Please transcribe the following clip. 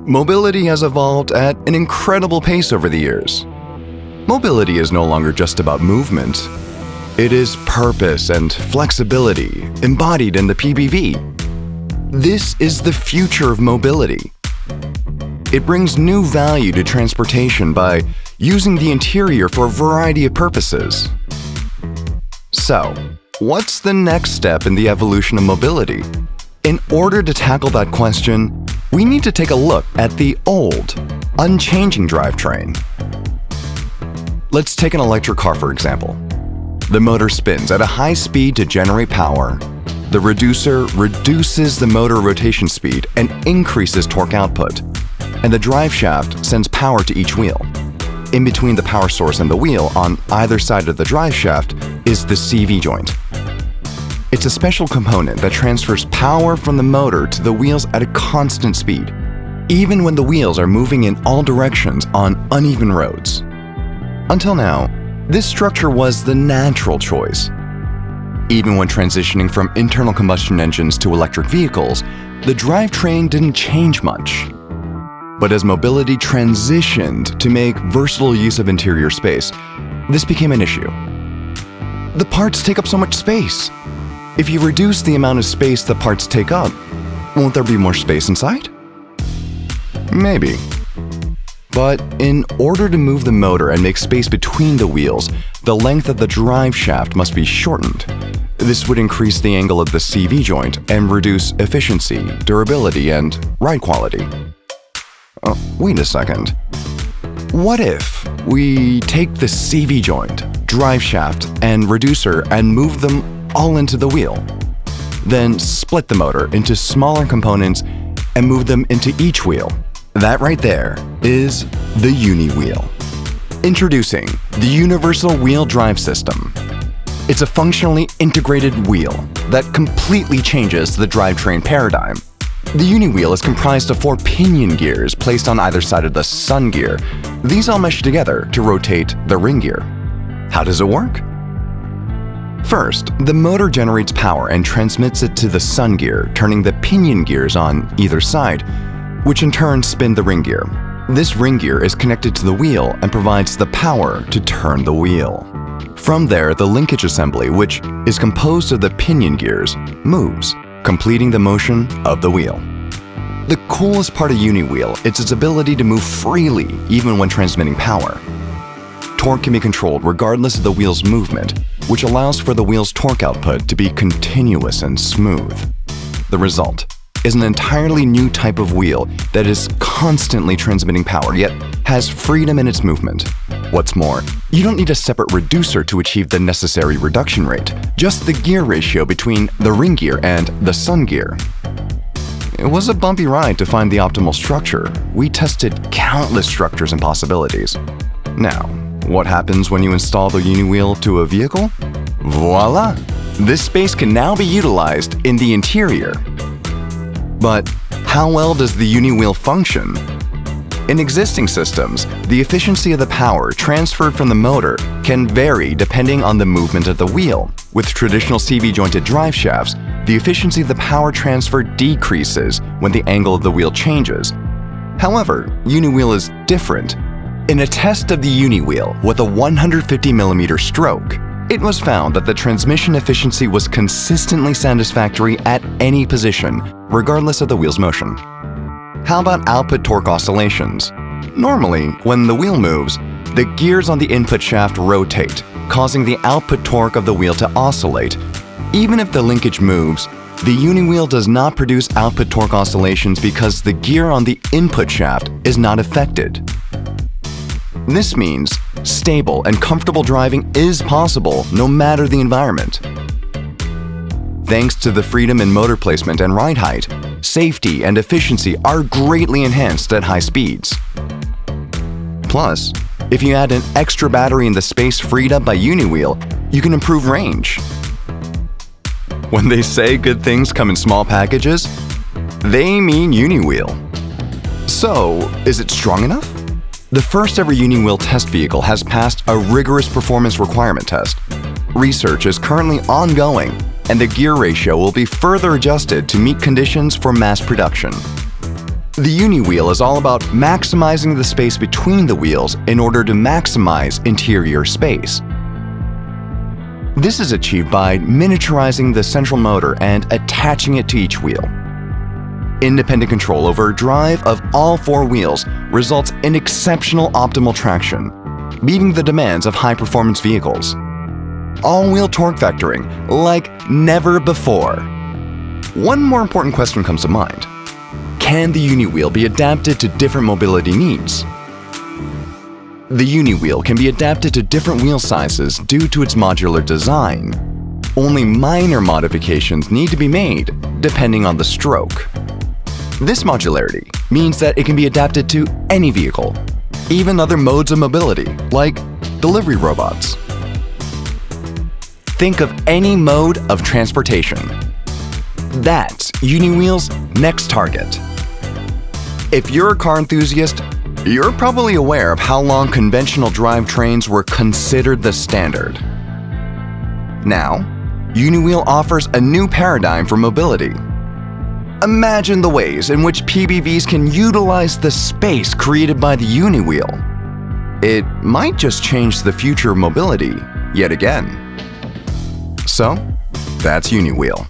Mobility has evolved at an incredible pace over the years. Mobility is no longer just about movement. It is purpose and flexibility embodied in the PBV. This is the future of mobility. It brings new value to transportation by using the interior for a variety of purposes. So, what's the next step in the evolution of mobility? In order to tackle that question, we need to take a look at the old, unchanging drivetrain. Let's take an electric car for example. The motor spins at a high speed to generate power. The reducer reduces the motor rotation speed and increases torque output, and the drive shaft sends power to each wheel. In between the power source and the wheel, on either side of the drive shaft, is the CV joint. It's a special component that transfers power from the motor to the wheels at a constant speed, even when the wheels are moving in all directions on uneven roads. Until now, this structure was the natural choice. Even when transitioning from internal combustion engines to electric vehicles, the drivetrain didn't change much. But as mobility transitioned to make versatile use of interior space, this became an issue. The parts take up so much space. If you reduce the amount of space the parts take up, won't there be more space inside? Maybe. But in order to move the motor and make space between the wheels, the length of the drive shaft must be shortened. This would increase the angle of the CV joint and reduce efficiency, durability, and ride quality. Wait a second. What if we take the CV joint, drive shaft, and reducer and move them all into the wheel? Then split the motor into smaller components and move them into each wheel. That right there is the Uni-Wheel. Introducing the Universal Wheel Drive System. It's a functionally integrated wheel that completely changes the drivetrain paradigm. The Uni-Wheel is comprised of 4 pinion gears placed on either side of the sun gear. These all mesh together to rotate the ring gear. How does it work? First, the motor generates power and transmits it to the sun gear, turning the pinion gears on either side, which in turn spin the ring gear. This ring gear is connected to the wheel and provides the power to turn the wheel. From there, the linkage assembly, which is composed of the pinion gears, moves, completing the motion of the wheel. The coolest part of Uni-Wheel is its ability to move freely even when transmitting power. Torque can be controlled regardless of the wheel's movement, which allows for the wheel's torque output to be continuous and smooth. The result is an entirely new type of wheel that is constantly transmitting power, yet has freedom in its movement. What's more, you don't need a separate reducer to achieve the necessary reduction rate, just the gear ratio between the ring gear and the sun gear. It was a bumpy ride to find the optimal structure. We tested countless structures and possibilities. Now, what happens when you install the Uni-Wheel to a vehicle? Voila! This space can now be utilized in the interior. But how well does the Uni-Wheel function? In existing systems, the efficiency of the power transferred from the motor can vary depending on the movement of the wheel. With traditional CV-jointed drive shafts, the efficiency of the power transfer decreases when the angle of the wheel changes. However, Uni-Wheel is different. In a test of the Uni-Wheel with a 150mm stroke, it was found that the transmission efficiency was consistently satisfactory at any position, regardless of the wheel's motion. How about output torque oscillations? Normally, when the wheel moves, the gears on the input shaft rotate, causing the output torque of the wheel to oscillate. Even if the linkage moves, the Uni-Wheel does not produce output torque oscillations because the gear on the input shaft is not affected. This means stable and comfortable driving is possible no matter the environment. Thanks to the freedom in motor placement and ride height, safety and efficiency are greatly enhanced at high speeds. Plus, if you add an extra battery in the space freed up by Uni-Wheel, you can improve range. When they say good things come in small packages, they mean Uni-Wheel. So, is it strong enough? The first ever Uni-Wheel test vehicle has passed a rigorous performance requirement test. Research is currently ongoing, and the gear ratio will be further adjusted to meet conditions for mass production. The uni-wheel is all about maximizing the space between the wheels in order to maximize interior space. This is achieved by miniaturizing the central motor and attaching it to each wheel. Independent control over drive of all four wheels results in exceptional optimal traction, meeting the demands of high-performance vehicles. All-wheel torque vectoring like never before. One more important question comes to mind. Can the uni-wheel be adapted to different mobility needs? The uni-wheel can be adapted to different wheel sizes due to its modular design. Only minor modifications need to be made depending on the stroke. This modularity means that it can be adapted to any vehicle, even other modes of mobility like delivery robots. Think of any mode of transportation. That's uni-wheel's next target. If you're a car enthusiast, you're probably aware of how long conventional drivetrains were considered the standard. Now, uni-wheel offers a new paradigm for mobility. Imagine the ways in which PBVs can utilize the space created by the uni-wheel. It might just change the future of mobility yet again. So, that's uni-wheel.